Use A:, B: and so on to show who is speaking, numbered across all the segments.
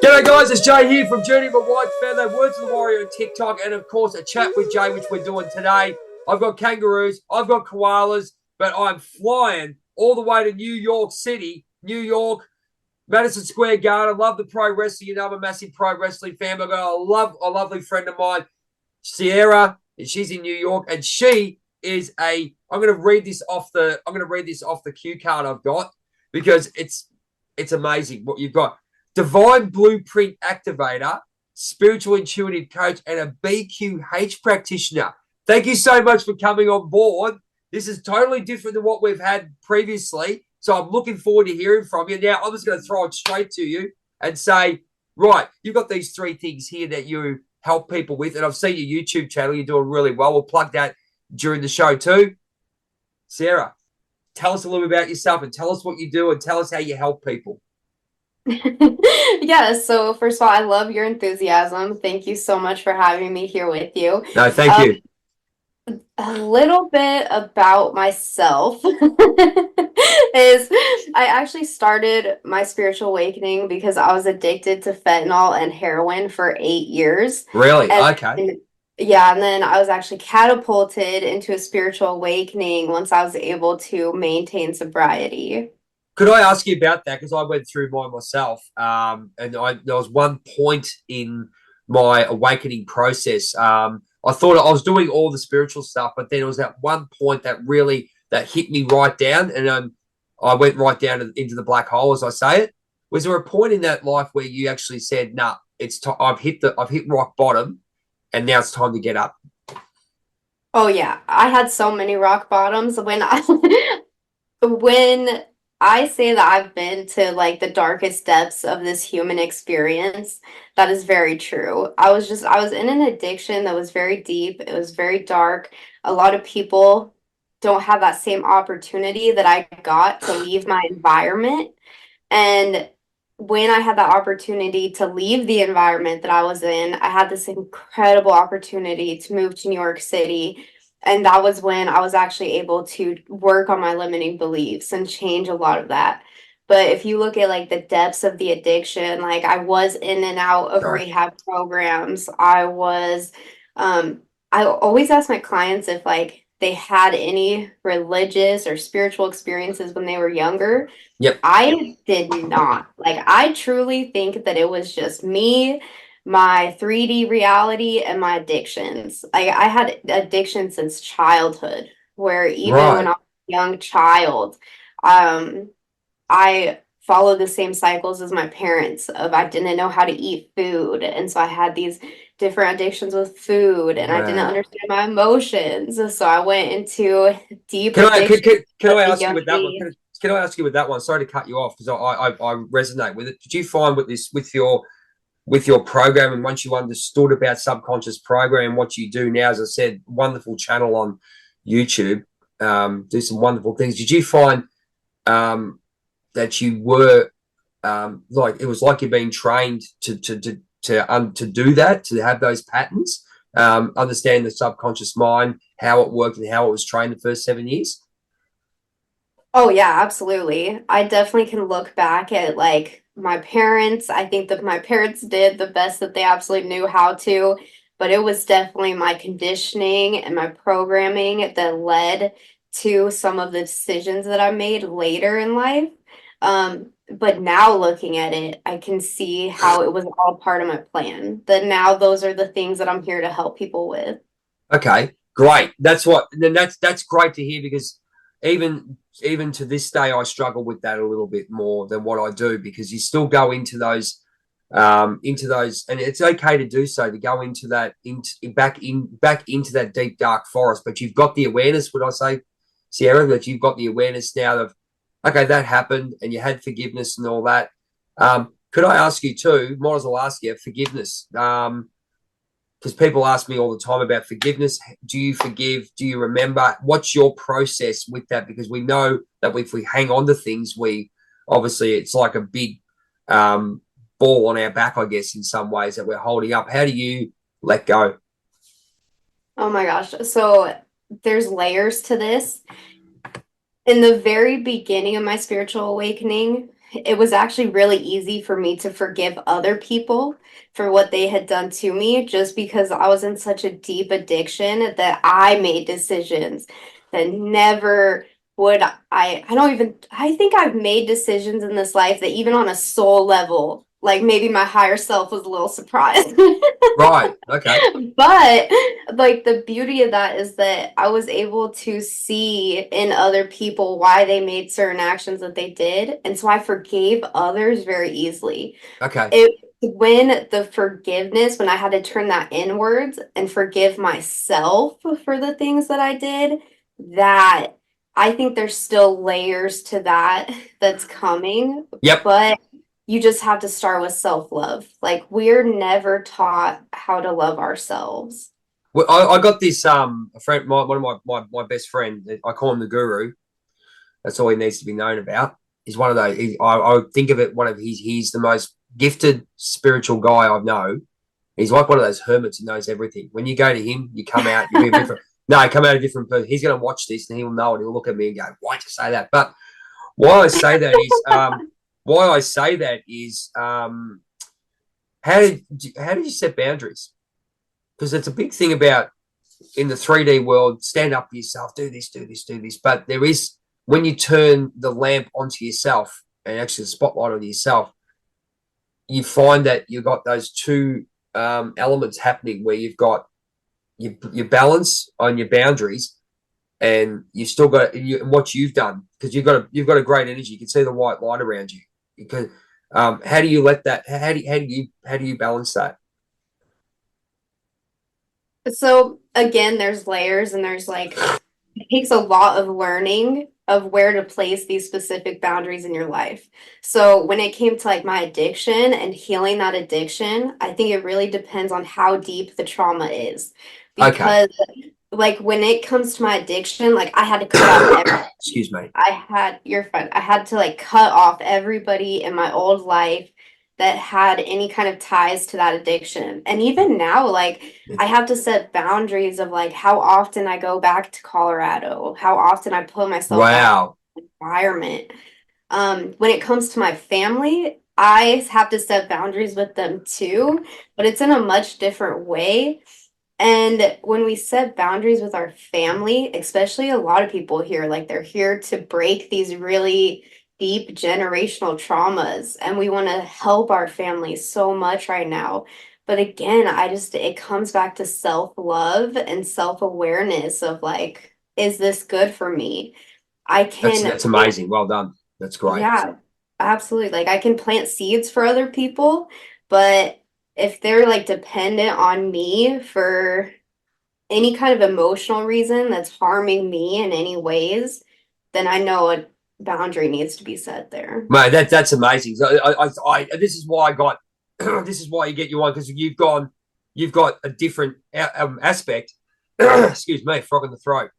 A: G'day guys, it's Jay here from Journey with Whitefeather, Words of the Warrior on TikTok, and of course a chat with Jay, which we're doing today. I've got kangaroos, I've got koalas, but I'm flying all the way to New York City, New York, Madison Square Garden. I love the pro wrestling. You know, I'm a massive pro wrestling fan. I've got a lovely friend of mine, Ceirra, and she's in New York, and she is a. I'm going to read this off the cue card I've got because it's amazing what you've got. Divine Blueprint Activator, spiritual intuitive coach, and a BQH practitioner. Thank you so much for coming on board. This is totally different than what we've had previously. So I'm looking forward to hearing from you. Now, I'm just going to throw it straight to you and say, right, you've got these three things here that you help people with. And I've seen your YouTube channel. You're doing really well. We'll plug that during the show too. Ceirra, tell us a little bit about yourself and tell us what you do and tell us how you help people.
B: Yeah, so first of all, I love your enthusiasm. Thank you so much for having me here with you.
A: No, thank you.
B: A little bit about myself is I actually started my spiritual awakening because I was addicted to fentanyl and heroin for 8 years.
A: Really?
B: And
A: Okay.
B: yeah, and then I was actually catapulted into a spiritual awakening once I was able to maintain sobriety.
A: Could I ask you about that? Because I went through mine myself, and there was one point in my awakening process. I thought I was doing all the spiritual stuff, but then it was that one point that hit me right down, and I went right down into the black hole, as I say it. Was there a point in that life where you actually said, "Nah, I've hit rock bottom, and now it's time to get up"?
B: Oh yeah, I had so many rock bottoms when I say that I've been to like the darkest depths of this human experience, that is very true. I was in an addiction that was very deep. It was very dark. A lot of people don't have that same opportunity that I got to leave my environment. And when I had the opportunity to leave the environment that I was in, I had this incredible opportunity to move to New York City. And that was when I was actually able to work on my limiting beliefs and change a lot of that. But if you look at like the depths of the addiction, like I was in and out of
A: Sorry.
B: rehab programs. I always ask my clients if like they had any religious or spiritual experiences when they were younger.
A: Yep.
B: I did not. Like, I truly think that it was just me, my 3D reality, and my addictions. I had addiction since childhood, where even when
A: Right.
B: I was a young child, um, I followed the same cycles as my parents of I didn't know how to eat food. And so I had these different addictions with food and I didn't
A: Wow.
B: understand my emotions. So I went into deep
A: Can I
B: addiction
A: can
B: at
A: I
B: a
A: ask you
B: young
A: with that one?
B: age.
A: Can I ask you with that one? Sorry to cut you off because I resonate with it. Did you find with your program and once you understood about subconscious program, what you do now, as I said, wonderful channel on YouTube, do some wonderful things. Did you find um, that you were like it was like you're being trained to do that, to have those patterns, understand the subconscious mind, how it worked, and how it was trained the first 7 years?
B: Oh yeah, absolutely. I definitely can look back at like my parents. I think that my parents did the best that they absolutely knew how to, but it was definitely my conditioning and my programming that led to some of the decisions that I made later in life. But now looking at it, I can see how it was all part of my plan. That now those are the things that I'm here to help people with.
A: Okay, great. That's great to hear because even to this day, I struggle with that a little bit more than what I do because you still go into those, and it's okay to do so to go into that back into that deep dark forest. But you've got the awareness. Would I say, Ceirra, that you've got the awareness now of okay, that happened, and you had forgiveness and all that. Could I ask you too? Might as well ask you forgiveness. Because people ask me all the time about forgiveness. Do you forgive? Do you remember? What's your process with that? Because we know that if we hang on to things, we obviously it's like a big um, ball on our back, I guess, in some ways that we're holding up. How do you let go?
B: Oh my gosh. So there's layers to this. In the very beginning of my spiritual awakening, it was actually really easy for me to forgive other people for what they had done to me just because I was in such a deep addiction that I made decisions that never would I don't even I think I've made decisions in this life that even on a soul level, like maybe my higher self was a little surprised.
A: Right. Okay.
B: But like the beauty of that is that I was able to see in other people why they made certain actions that they did. And so I forgave others very easily.
A: Okay.
B: It when the forgiveness, when I had to turn that inwards and forgive myself for the things that I did, that I think there's still layers to that that's coming,
A: Yep.
B: but you just have to start with self-love. Like we're never taught how to love ourselves.
A: Well, I got this a friend, one of my best friend. I call him the guru. That's all he needs to be known about. He's one of those. I would think of it one of he's the most gifted spiritual guy I know. He's like one of those hermits who knows everything. When you go to him, you come out, you'll be a different. No, you come out a different person. He's going to watch this and he'll know it. He'll look at me and go, "Why'd you say that?" But why I say that is, why I say that is, how did you set boundaries? Because it's a big thing about in the 3D world, stand up for yourself, do this, do this, do this. But there is when you turn the lamp onto yourself and actually the spotlight on yourself, you find that you've got those two elements happening where you've got your balance on your boundaries, and you've still got what you've done because you've got a great energy. You can see the white light around you. Because how do you let that? How do you balance that?
B: So again, there's layers and there's like it takes a lot of learning of where to place these specific boundaries in your life. So when it came to like my addiction and healing that addiction, I think it really depends on how deep the trauma is.
A: Okay.
B: Because like when it comes to my addiction, like I had to cut off
A: Excuse me.
B: you're fine. I had to like cut off everybody in my old life that had any kind of ties to that addiction. And even now, like I have to set boundaries of like how often I go back to Colorado, how often I put myself back
A: Wow.
B: in the environment. When it comes to my family, I have to set boundaries with them too, but it's in a much different way. And when we set boundaries with our family, especially a lot of people here, like they're here to break these really deep generational traumas. And we want to help our families so much right now. But again, it comes back to self-love and self-awareness of like, is this good for me? I can
A: That's amazing. Well done. That's great.
B: yeah, absolutely. Like I can plant seeds for other people, but if they're like dependent on me for any kind of emotional reason that's harming me in any ways, then I know a boundary needs to be set there.
A: Mate, that's amazing. So this is why I got this is why you get you on because you've got a different aspect. Excuse me, frog in the throat.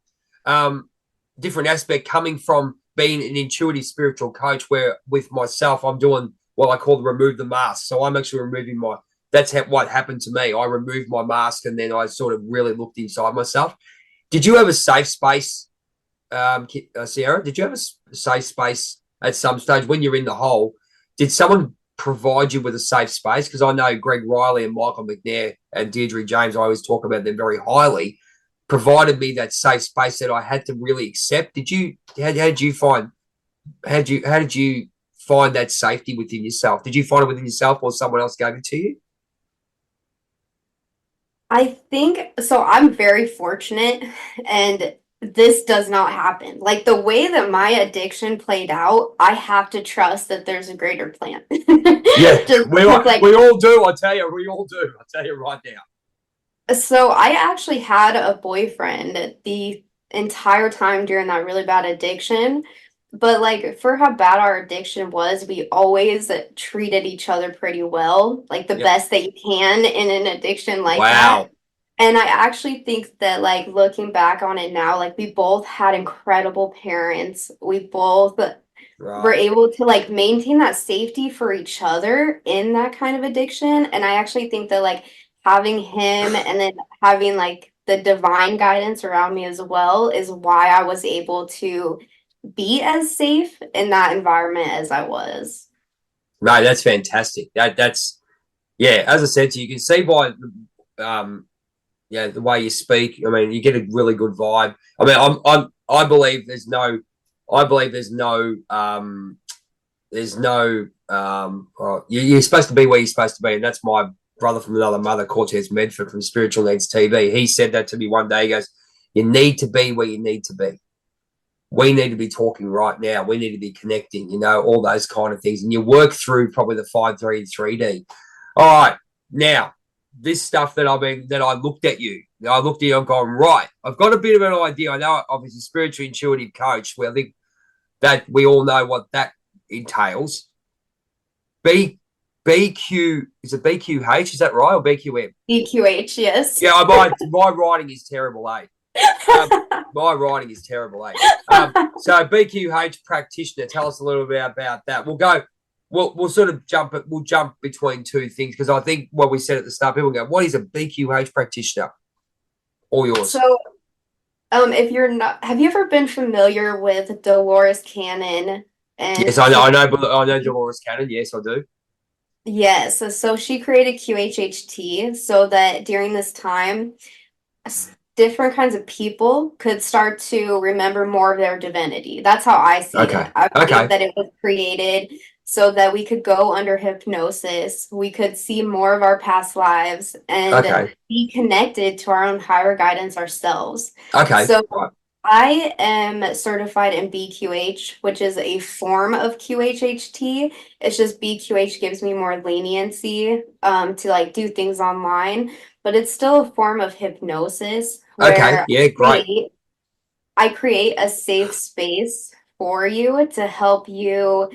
A: Um, different aspect coming from being an intuitive spiritual coach. Where with myself, I'm doing what I call the remove the mask. So I'm actually removing my. That's what happened to me. I removed my mask and then I sort of really looked inside myself. Did you have a safe space, Ceirra? Did you have a safe space at some stage when you're in the hole? Did someone provide you with a safe space? Because I know Greg Riley and Michael McNair and Deirdre James, I always talk about them very highly, provided me that safe space that I had to really accept. Did you? How did you find? How did you find that safety within yourself? Did you find it within yourself, or someone else gave it to you?
B: I think so. I'm very fortunate, and this does not happen. Like the way that my addiction played out, I have to trust that there's a greater plan.
A: Yeah,
B: Just because, like,
A: we all do. I tell you, we all do. I tell you right now.
B: so I actually had a boyfriend the entire time during that really bad addiction. But like for how bad our addiction was, we always treated each other pretty well, like the
A: Yep.
B: best that you can in an addiction like that.
A: Wow.
B: And I actually think that like looking back on it now, like we both had incredible parents. We both were
A: Right.
B: able to like maintain that safety for each other in that kind of addiction. And I actually think that like having him and then having like the divine guidance around me as well is why I was able to be as safe in that environment as I was.
A: No, that's fantastic. That's yeah. As I said to you, you can see by um, yeah, the way you speak. I mean, you get a really good vibe. I mean, I believe I believe there's no, well, you're supposed to be where you're supposed to be, and that's my brother from another mother, Cortez Medford from Spiritual Needs TV. He said that to me one day. He goes, "You need to be where you need to be. We need to be talking right now. We need to be connecting. You know, all those kind of things, and you work through probably the 5-3 3D. All right, now." This stuff that I looked at you, I looked at you, I'm going, right, I've got a bit of an idea. I know obviously spiritual intuitive coach, where I think that we all know what that entails. BQ, is it BQH? Is that right, or BQM?
B: EQH, yes.
A: Yeah, my writing is terrible, eh? Um, my writing is terrible, eh? So BQH practitioner, tell us a little bit about that. We'll sort of we'll jump between two things, because I think what we said at the start, people go, "What is a BQH practitioner?" All yours.
B: So, if you're not, have you ever been familiar with Dolores Cannon
A: Yes,
B: and
A: I know.
B: Q?
A: I know Dolores Cannon. Yes, I do.
B: Yes, so she created QHHT so that during this time, different kinds of people could start to remember more of their divinity. That's how I see it.
A: Okay.
B: I believe
A: Okay.
B: that it was created so that we could go under hypnosis, we could see more of our past lives and
A: Okay.
B: be connected to our own higher guidance ourselves.
A: Okay.
B: So
A: Right.
B: I am certified in BQH, which is a form of QHHT. It's just BQH gives me more leniency to like do things online, but it's still a form of hypnosis
A: Okay.
B: where
A: Yeah. Great.
B: I create a safe space for you to help you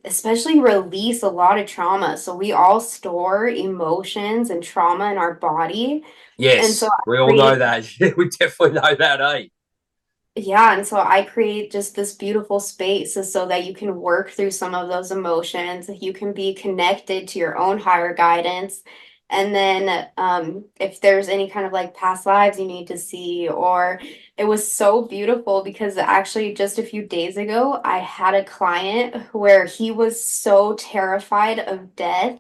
B: especially release a lot of trauma. So we all store emotions and trauma in our body. And so
A: Yes,
B: I
A: we all know
B: create
A: that. We definitely know that, eh?
B: Yeah, and so I create just this beautiful space so that you can work through some of those emotions. You can be connected to your own higher guidance. And then if there's any kind of like past lives you need to see, or it was so beautiful because actually just a few days ago, I had a client where he was so terrified of death.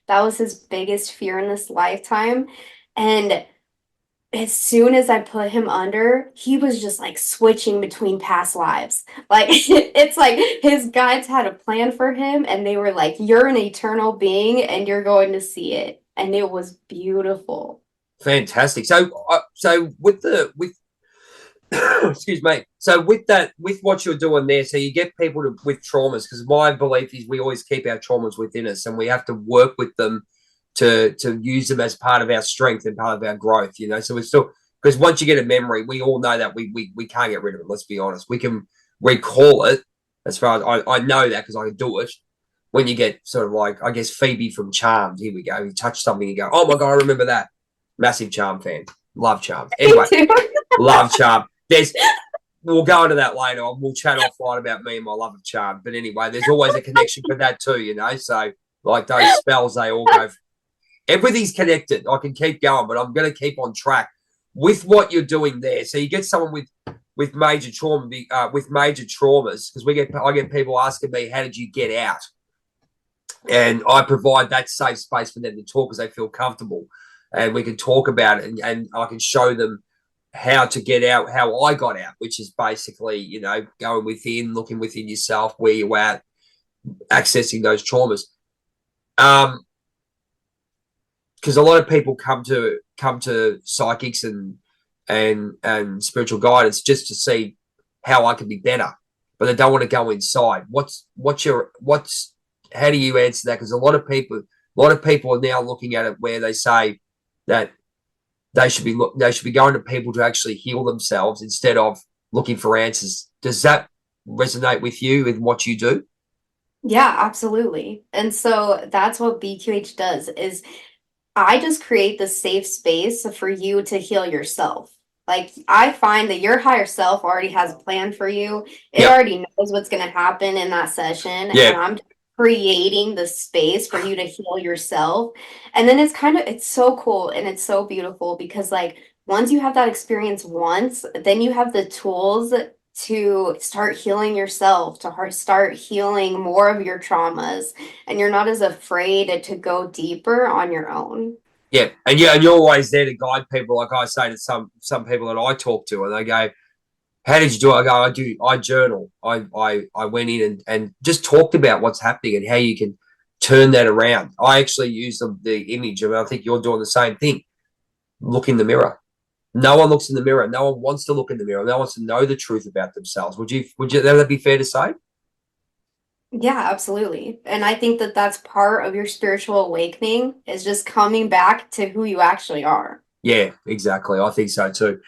B: That was his biggest fear in this lifetime. And as soon as I put him under, he was just like switching between past lives. Like it's like his guides had a plan for him and they were like, "You're an eternal being and you're going to see it." And it was beautiful.
A: Fantastic. So with excuse me. So with that, with what you're doing there, so you get people with traumas, because my belief is we always keep our traumas within us, and we have to work with them to use them as part of our strength and part of our growth. You know, so we're still, because once you get a memory, we all know that we can't get rid of it. Let's be honest. We can recall it. As far as I know that, because I can do it. When you get sort of like, I guess, Phoebe from Charmed, here we go. You touch something, you go, "Oh my god, I remember that." Massive Charm fan, love Charmed.
B: Me
A: Anyway,
B: too.
A: love Charmed. There's We'll go into that later. We'll chat offline about me and my love of Charmed. But anyway, there's always a connection for that too, you know. So like those spells, they all go. Everything's connected. I can keep going, but I'm going to keep on track with what you're doing there. So you get someone with major trauma, with major traumas, because I get people asking me, "How did you get out?" And I provide that safe space for them to talk, because they feel comfortable, and we can talk about it, and I can show them how to get out, how I got out, which is basically, you know, going within, looking within yourself, where you're at, accessing those traumas. Because a lot of people come to psychics and spiritual guidance just to see how I can be better, but they don't want to go inside. What's how do you answer that? Because a lot of people are now looking at it where they say that they should be going to people to actually heal themselves instead of looking for answers. Does that resonate with you with what you do?
B: Yeah, absolutely. And so that's what BQH does is I just create the safe space for you to heal yourself. Like I find that your higher self already has a plan for you. It
A: Yep.
B: already knows what's going to happen in that session,
A: Yeah.
B: and I'm just creating the space for you to heal yourself. And then it's so cool and it's so beautiful because like once you have that experience once, then you have the tools to start healing yourself, to start healing more of your traumas, and you're not as afraid to go deeper on your own.
A: Yeah, and you're always there to guide people. Like I say to some people that I talk to, and they go, "How did you do it?" I go, I journal. I went in and just talked about what's happening and how you can turn that around. I actually use the image, and I think you're doing the same thing. Look in the mirror. No one looks in the mirror. No one wants to look in the mirror. No one wants to know the truth about themselves. Would you? That would be fair to say?
B: Yeah, absolutely. And I think that that's part of your spiritual awakening is just coming back to who you actually are.
A: Yeah, exactly. I think so too.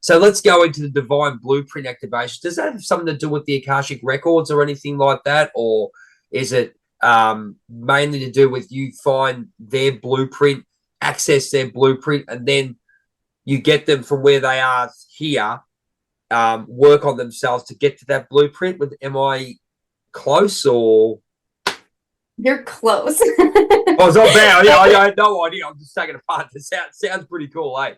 A: So let's go into the divine blueprint activation. Does that have something to do with the Akashic records or anything like that? Or is it mainly to do with you find their blueprint, access their blueprint, and then you get them from where they are here, work on themselves to get to that blueprint? Am I close or?
B: You're close.
A: Oh, it's not bad. I had no idea. I'm just taking it apart. It sounds pretty cool, eh?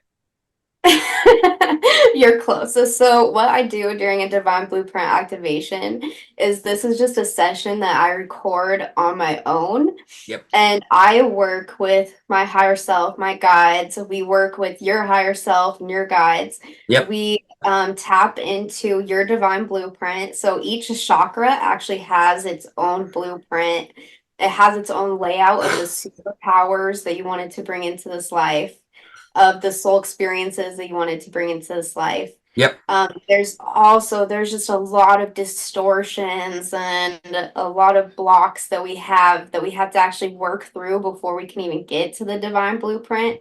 B: You're close. So what I do during a divine blueprint activation is this is just a session that I record on my own.
A: Yep.
B: And I work with my higher self, my guides. We work with your higher self and your guides.
A: Yep.
B: We tap into your divine blueprint. So each chakra actually has its own blueprint. It has its own layout of the superpowers that you wanted to bring into this life, of the soul experiences that you wanted to bring into this life.
A: Yep.
B: There's just a lot of distortions and a lot of blocks that we have to actually work through before we can even get to the divine blueprint.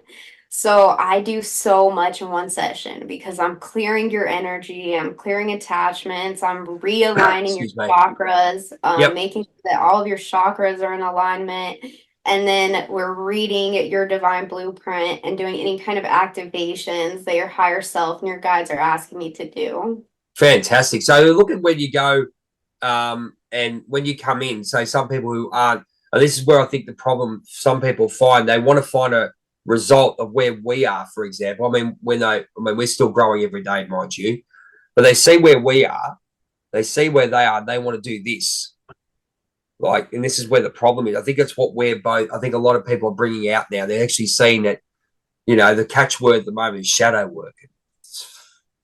B: So I do so much in one session because I'm clearing your energy, I'm clearing attachments, I'm realigning your
A: Excuse me.
B: chakras,
A: Yep.
B: making sure that all of your chakras are in alignment. And then we're reading your divine blueprint and doing any kind of activations that your higher self and your guides are asking me to do.
A: Fantastic. So look at when you go and when you come in. So some people who aren't, and this is where I think the problem some people find, they want to find a result of where we are, for example. We're still growing every day, mind you, but they see where we are, they see where they are, and they want to do this. Like, and this is where the problem is. I think that's what we're both, I think a lot of people are bringing out now. They're actually seeing that, the catchword at the moment is shadow work.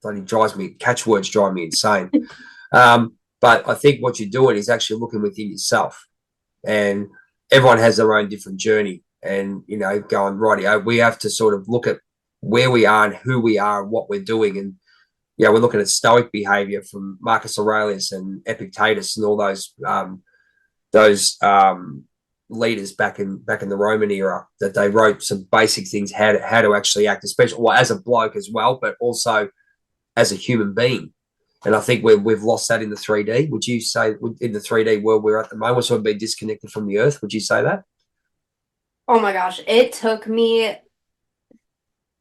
A: Bloody catchwords drive me insane. But I think what you're doing is actually looking within yourself, and everyone has their own different journey. And going righty, we have to sort of look at where we are and who we are and what we're doing. And we're looking at Stoic behavior from Marcus Aurelius and Epictetus and all those leaders back in the Roman era, that they wrote some basic things how to actually act, especially as a bloke as well, but also as a human being. And I think we've lost that in the 3D. Would you say in the 3D world we're at the moment, sort of been disconnected from the earth? Would you say that?
B: Oh my gosh, it took me,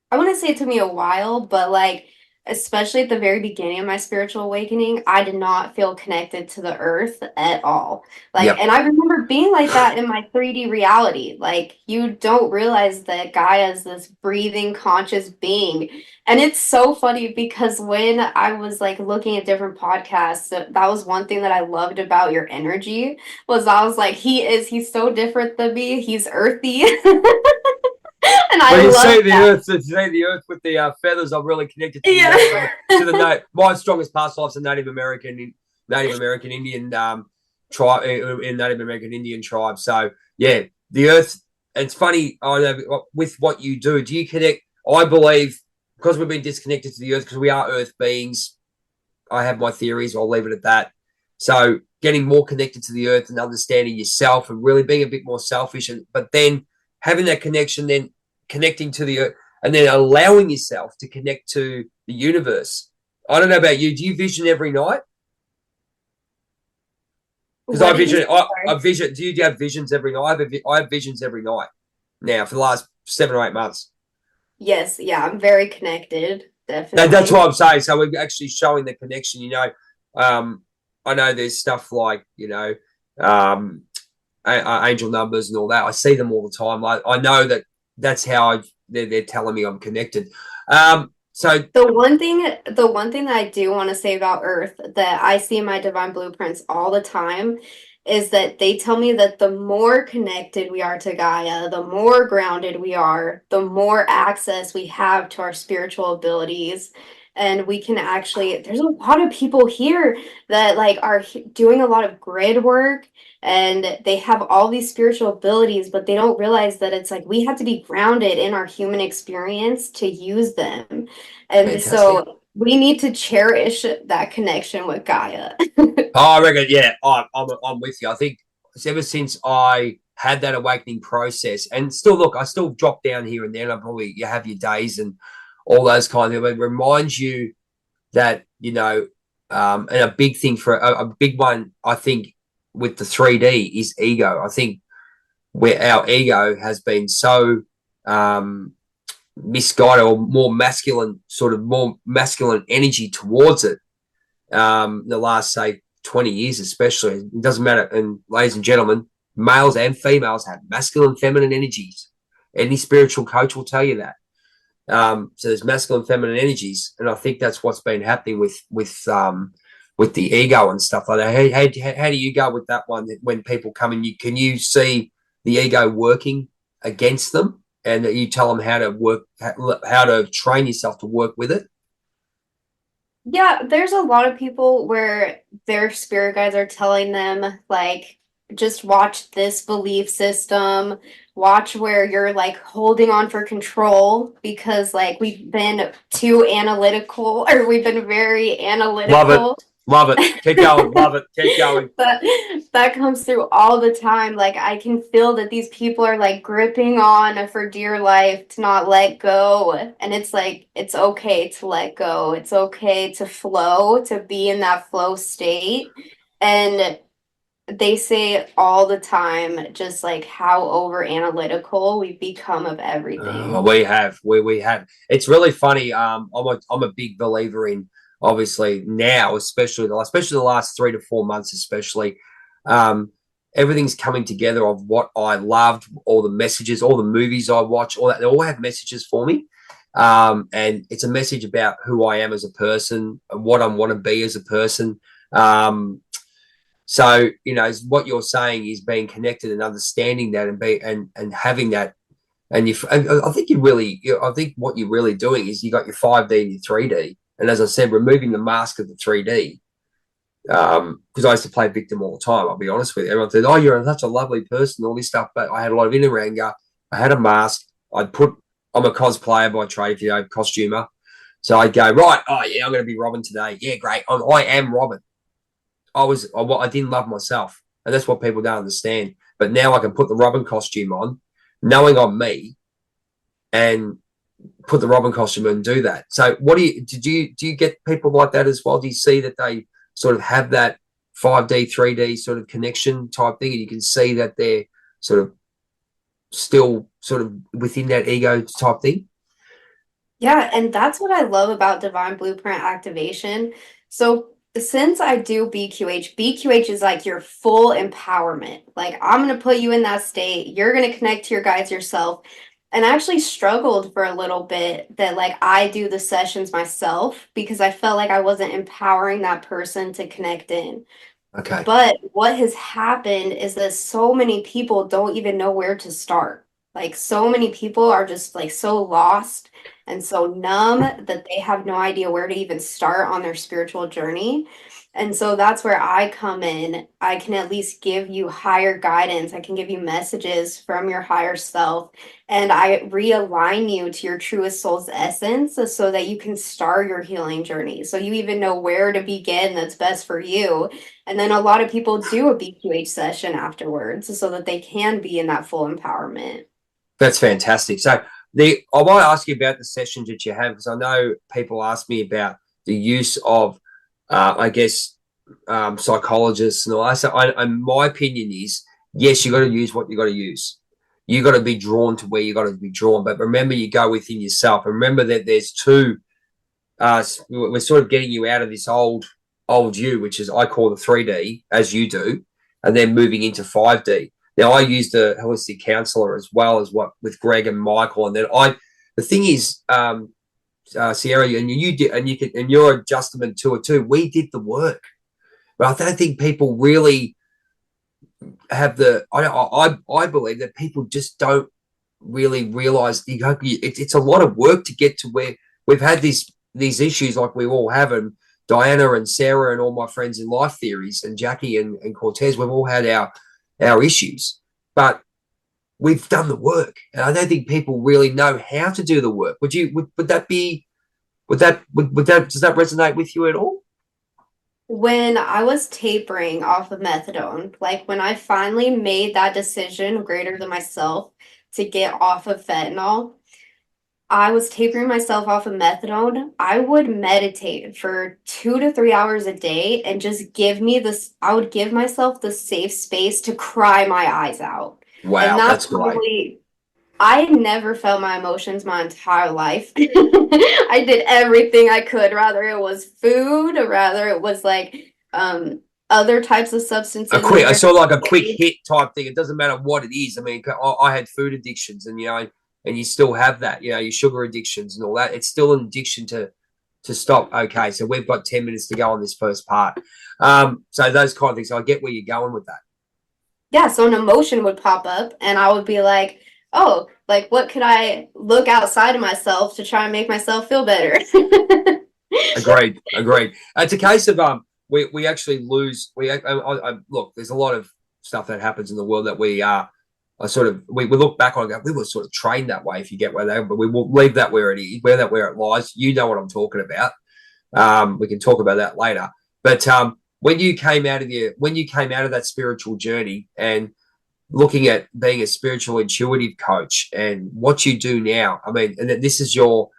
B: I wouldn't say it took me a while, but like, especially at the very beginning of my spiritual awakening, I did not feel connected to the earth at all. Like,
A: Yep.
B: and I remember being like that in my 3D reality. Like, you don't realize that Gaia is this breathing, conscious being. And it's so funny because when I was like looking at different podcasts, that was one thing that I loved about your energy was I was like, he's so different than me. He's earthy. And I
A: When you
B: love
A: say the
B: that.
A: earth, with the feathers, I'm really connected to
B: Yeah.
A: my strongest past life's a Native American Indian tribe, in Native American Indian tribe. So yeah, the earth. It's funny. I know with what you do. Do you connect? I believe because we've been disconnected to the earth because we are earth beings. I have my theories. I'll leave it at that. So getting more connected to the earth and understanding yourself and really being a bit more selfish, but then having that connection, then connecting to the earth, and then allowing yourself to connect to the universe. I don't know about you. Do you vision every night? Because
B: What did you say?
A: I vision. Do you have visions every night? I have visions every night now for the last 7 or 8 months.
B: Yes, yeah, I'm very connected,
A: That's
B: definitely.
A: what I'm saying. So we're actually showing the connection. I know there's stuff like um, angel numbers and all that. I see them all the time. I know that's how they're telling me I'm connected. So
B: The one thing that I do want to say about Earth that I see in my divine blueprints all the time is that they tell me that the more connected we are to Gaia, the more grounded we are, the more access we have to our spiritual abilities. And we can actually, there's a lot of people here that like are doing a lot of grid work and they have all these spiritual abilities, but they don't realize that it's like we have to be grounded in our human experience to use them. And
A: fantastic.
B: so we need to cherish that connection with Gaia.
A: Oh, I reckon, yeah, I'm with you. I think ever since I had that awakening process, and still, look, I still drop down here and there, and I probably you have your days and all those kind of things. It reminds you that, and a big thing for a big one, I think, with the 3D is ego. I think where our ego has been so misguided or more masculine energy towards it the last, say, 20 years, especially. It doesn't matter. And ladies and gentlemen, males and females have masculine and feminine energies. Any spiritual coach will tell you that. So there's masculine and feminine energies, and I think that's what's been happening with the ego and stuff like that. How do you go with that one when people come in? Can you see the ego working against them, and you tell them how to work, how to train yourself to work with it?
B: Yeah, there's a lot of people where their spirit guides are telling them, like, just watch this belief system, watch where you're like holding on for control because, like, we've been too analytical or we've been very
A: Love it.
B: analytical.
A: Love it. Keep going. Love it. Keep going.
B: But that comes through all the time. Like I can feel that these people are like gripping on for dear life to not let go. And it's like it's okay to let go. It's okay to flow, to be in that flow state. And they say all the time just like how over analytical we've become of everything.
A: We have. It's really funny. I'm a big believer in, obviously now, especially the last 3 to 4 months, especially. Um, Everything's coming together of what I loved, all the messages, all the movies I watch, all that. They all have messages for me. And it's a message about who I am as a person, what I want to be as a person. So, what you're saying is being connected and understanding that and having that. And I think I think what you're really doing is you got your 5D and your 3D. And as I said, removing the mask of the 3D. Because I used to play victim all the time. I'll be honest with you. Everyone said, "Oh, you're such a lovely person," all this stuff. But I had a lot of inner anger. I had a mask. I'm a cosplayer by trade, if you know, costumer. So I'd go, right. Oh yeah, I'm going to be Robin today. Yeah, great. I am Robin. I didn't love myself, and that's what people don't understand. But now I can put the Robin costume on, knowing I'm me, and put the Robin costume and do that. So, do you get people like that as well? Do you see that they sort of have that 5D, 3D sort of connection type thing, and you can see that they're sort of still sort of within that ego type thing?
B: Yeah, and that's what I love about Divine Blueprint activation. So, since I do BQH is like your full empowerment. Like, I'm going to put you in that state. You're going to connect to your guides yourself. And I actually struggled for a little bit that, like, I do the sessions myself because I felt like I wasn't empowering that person to connect in.
A: Okay.
B: But what has happened is that so many people don't even know where to start. Like, so many people are just like so lost and so numb that they have no idea where to even start on their spiritual journey. And so that's where I come in. I can at least give you higher guidance. I can give you messages from your higher self, and I realign you to your truest soul's essence so that you can start your healing journey. So you even know where to begin that's best for you. And then a lot of people do a BQH session afterwards so that they can be in that full empowerment.
A: That's fantastic. So I want to ask you about the sessions that you have, because I know people ask me about the use of, I guess, psychologists and all that. So my opinion is, yes, you got to use what you got to use. You got to be drawn to where you got to be drawn. But remember, you go within yourself. And remember that there's two. We're sort of getting you out of this old you, which is I call the 3D, as you do, and then moving into 5D. Now, I used a holistic counselor as well as what with Greg and Michael. And then the thing is, Ceirra, and you did, and you can, and your adjustment to it too. We did the work, but I don't think people really have the. I believe that people just don't really realize it's a lot of work to get to where we've had these issues like we all have, and Diana and Sarah and all my friends in life theories and Jackie and Cortez, we've all had our issues, but we've done the work, and I don't think people really know how to do the work. Would that be would that does that resonate with you at all?
B: When I was tapering off of methadone, like when I finally made that decision greater than myself to get off of fentanyl, I was tapering myself off of methadone. I would meditate for 2 to 3 hours a day and just give me this, I would give myself the safe space to cry my eyes out. And
A: Wow,
B: that
A: that's great.
B: probably, I never felt my emotions my entire life. I did everything I could, rather it was food, or rather it was like other types of
A: A
B: substances in
A: quick, I
B: there.
A: saw like a quick hit type thing. It doesn't matter what it is. I mean, I had food addictions, and and you still have that. Your sugar addictions and all that. It's still an addiction to stop. Okay, so we've got 10 minutes to go on this first part. So those kind of things. I get where you're going with that.
B: Yeah, so an emotion would pop up and I would be like, oh, like what could I look outside of myself to try and make myself feel better?
A: Agreed. Agreed. It's a case of we actually lose. Look. There's a lot of stuff that happens in the world that we look back on and go, we were sort of trained that way. If you get where they, but we will leave that where it is, where it lies. You know what I'm talking about. We can talk about that later. But when you came out of that spiritual journey and looking at being a spiritual intuitive coach and what you do now, I mean, and this is your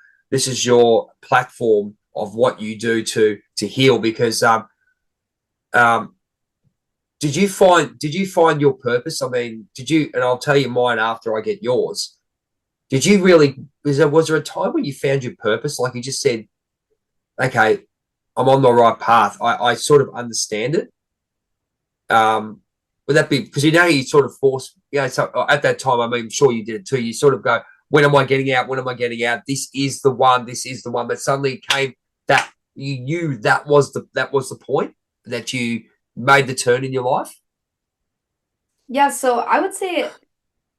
A: platform of what you do to heal, because um did you find your purpose? I mean, did you, and I'll tell you mine after I get yours. Did you really, was there a time when you found your purpose? Like you just said, okay, I'm on the right path. I sort of understand it. Would that be because you sort of force, so at that time, I mean, I'm sure you did it too. You sort of go, when am I getting out? When am I getting out? This is the one. This is the one. But suddenly it came that you knew that was the point, that you made the turn in your life.
B: Yeah, so I would say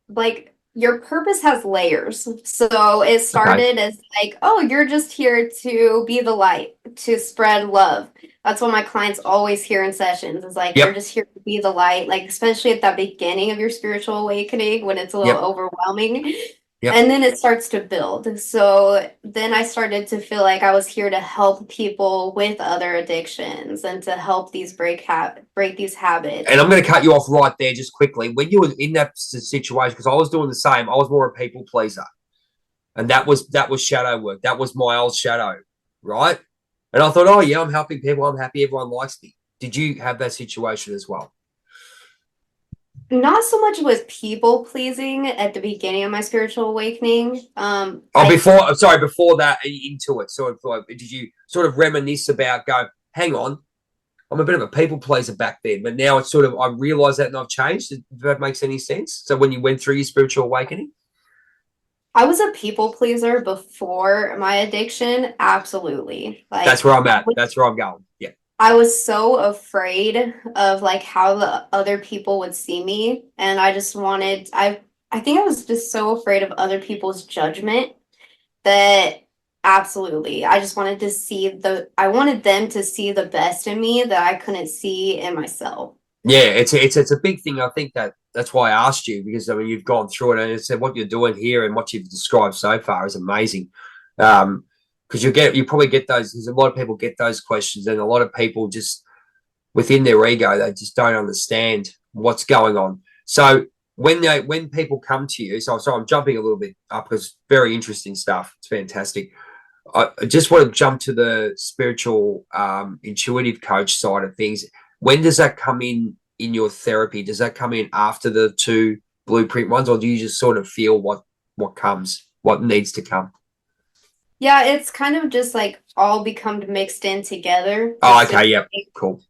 B: like your purpose has layers. So it
A: Okay.
B: started as like, oh, you're just here to be the light, to spread love. That's what my clients always hear in sessions is like, you're
A: Yep.
B: just here to be the light, like, especially at that beginning of your spiritual awakening when it's a little
A: Yep.
B: overwhelming.
A: Yep.
B: And then it starts to build. So then I started to feel like I was here to help people with other addictions and to help these break these
A: And
B: habits.
A: I'm going to cut you off right there just quickly. When you were in that situation, because I was doing the same, I was more a people pleaser, and that was shadow work. That was my old shadow, right? And I thought, oh yeah, I'm helping people. I'm happy. Everyone likes me. Did you have that situation as well?
B: Not so much with people pleasing at the beginning of my spiritual awakening.
A: Oh, before that, into it. Sort of like, did you sort of reminisce about, go, hang on, I'm a bit of a people pleaser back then, but now it's sort of, I realize that and I've changed. If that makes any sense. So when you went through your spiritual awakening,
B: I was a people pleaser before my addiction, absolutely.
A: that's
B: Like
A: where I'm at. That's where I'm going. Yeah.
B: I was so afraid of like how the other people would see me, and I just wanted I think I was just so afraid of other people's judgment that absolutely I just wanted to see I wanted them to see the best in me that I couldn't see in myself.
A: Yeah, it's a big thing. I think that's why I asked you, because I mean you've gone through it, and it's what you're doing here and what you've described so far is amazing. Because you probably get those. Because a lot of people get those questions, and a lot of people just within their ego they just don't understand what's going on. So when people come to you, so I'm jumping a little bit up because very interesting stuff. It's fantastic. I just want to jump to the spiritual intuitive coach side of things. When does that come in your therapy? Does that come in after the two blueprint ones, or do you just sort of feel what needs to come?
B: Yeah, it's kind of just like all become mixed in together,
A: Oh,
B: just
A: okay, yep, cool,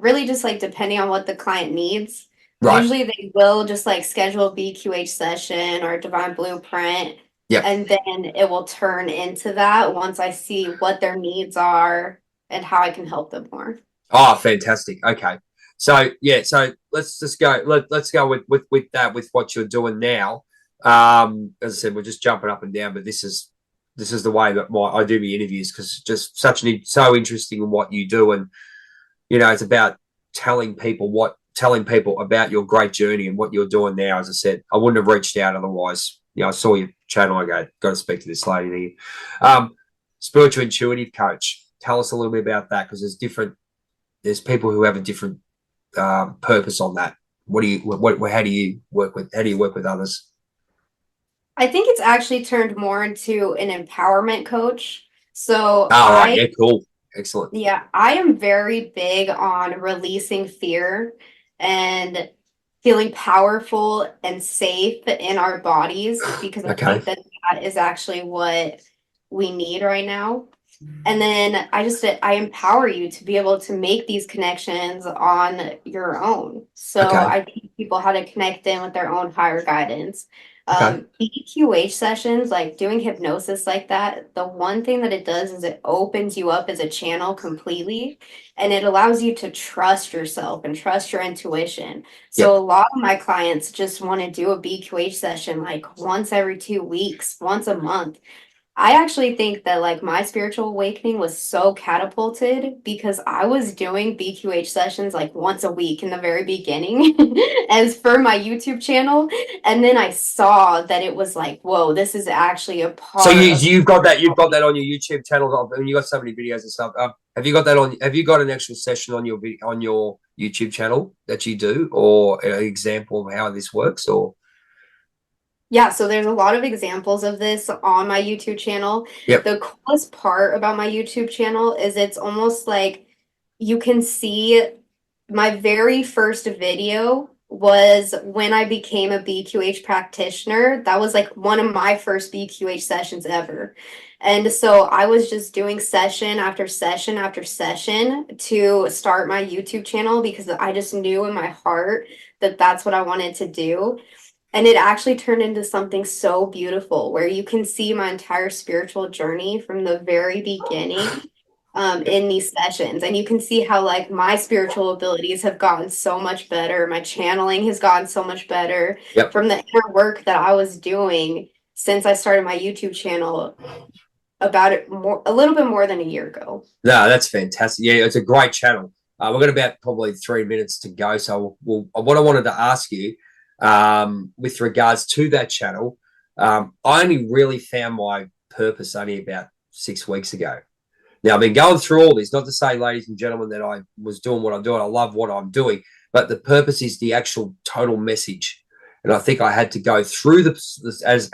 B: really just like depending on what the client needs.
A: right.
B: Usually they will just like schedule a BQH session or a divine blueprint.
A: Yep.
B: and then it will turn into that once I see what their needs are and how I can help them more.
A: Oh, fantastic. Okay. So yeah, so let's just go. Let's go with that with what you're doing now. As I said, we're just jumping up and down, but this is the way that I do the interviews because it's just so interesting in what you do, and it's about telling people about your great journey and what you're doing now. As I said, I wouldn't have reached out otherwise. I saw your channel. I got to speak to this lady there. Spiritual intuitive coach. Tell us a little bit about that because there's people who have a different purpose on that. How do you work with others?
B: I think it's actually turned more into an empowerment coach. So
A: Oh, right. Yeah, cool. Excellent.
B: yeah, I am very big on releasing fear and feeling powerful and safe in our bodies because I
A: Okay.
B: think that that is actually what we need right now. And then I empower you to be able to make these connections on your own. So
A: Okay.
B: I teach people how to connect in with their own higher guidance.
A: Okay.
B: BQH sessions, like doing hypnosis like that, the one thing that it does is it opens you up as a channel completely and it allows you to trust yourself and trust your intuition. So
A: Yep.
B: a lot of my clients just want to do a BQH session like once every 2 weeks, once a month. I actually think that like my spiritual awakening was so catapulted because I was doing BQH sessions like once a week in the very beginning as for my YouTube channel. And then I saw that it was like, whoa, this is actually a
A: So
B: part of
A: you've got that on your YouTube channel. I mean, you got so many videos and stuff. Have you got that on? Have you got an actual session on your YouTube channel that you do, or an example of how this works? Or
B: Yeah, so there's a lot of examples of this on my YouTube channel.
A: yep.
B: The coolest part about my YouTube channel is it's almost like you can see my very first video was when I became a BQH practitioner. That was like one of my first BQH sessions ever. And so I was just doing session after session after session to start my YouTube channel because I just knew in my heart that that's what I wanted to do. And it actually turned into something so beautiful where you can see my entire spiritual journey from the very beginning in these sessions. And you can see how like my spiritual abilities have gotten so much better. My channeling has gotten so much better
A: Yep.
B: from the inner work that I was doing since I started my YouTube channel a little bit more than a year ago.
A: No, that's fantastic. Yeah, it's a great channel. We've got about probably 3 minutes to go. So what I wanted to ask you, with regards to that channel, I only really found my purpose only about 6 weeks ago. Now, I've been going through all this, not to say, ladies and gentlemen, that I was doing what I'm doing. I love what I'm doing, but the purpose is the actual total message. And I think I had to go through as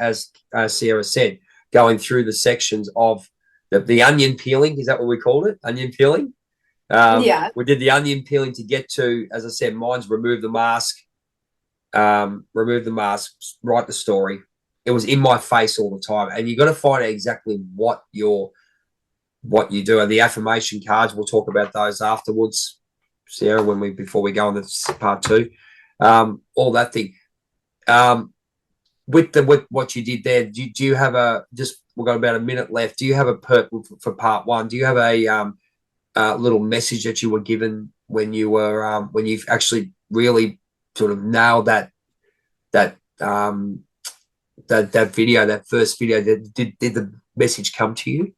A: Ceirra said, going through the sections of the onion peeling. Is that what we called it? Onion peeling?
B: Yeah.
A: We did the onion peeling to get to, as I said, mine's remove the mask, write the story. It was in my face all the time. And you got to find out exactly what you do. And the affirmation cards, we'll talk about those afterwards, Ceirra, before we go on this part two. All that thing. With what you did there, do you have we've got about a minute left. Do you have a for part one? Do you have a little message that you were given when you've actually really sort of nailed that video, that first video? Did the message come to you?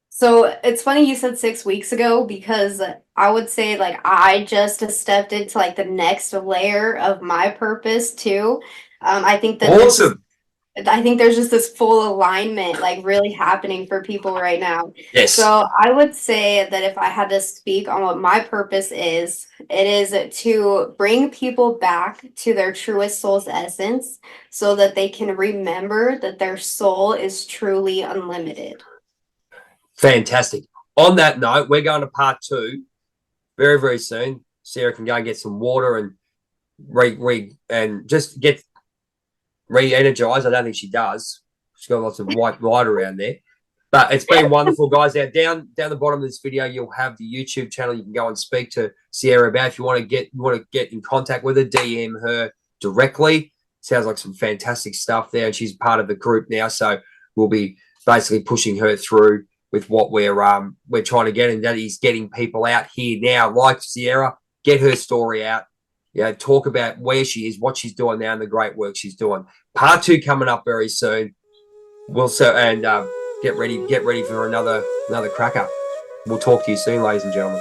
B: So it's funny you said 6 weeks ago because I would say like I just stepped into like the next layer of my purpose too. I think that
A: Awesome.
B: I think there's just this full alignment like really happening for people right now.
A: Yes.
B: So I would say that if I had to speak on what my purpose is, it is to bring people back to their truest soul's essence so that they can remember that their soul is truly unlimited.
A: Fantastic. On that note, we're going to part two very, very soon. Ceirra can go and get some water and and just get re-energized. I don't think she does. She's got lots of white light around there. But it's been wonderful, guys. Now, down the bottom of this video, you'll have the YouTube channel. You can go and speak to Ceirra about if you want to get in contact with her, DM her directly. sounds like some fantastic stuff there. And she's part of the group now. So we'll be basically pushing her through with what we're trying to get. And that is getting people out here now, like Ceirra, get her story out. Talk about where she is, what she's doing now, and the great work she's doing. Part 2 coming up very soon. Get ready for another cracker. We'll talk to you soon, ladies and gentlemen.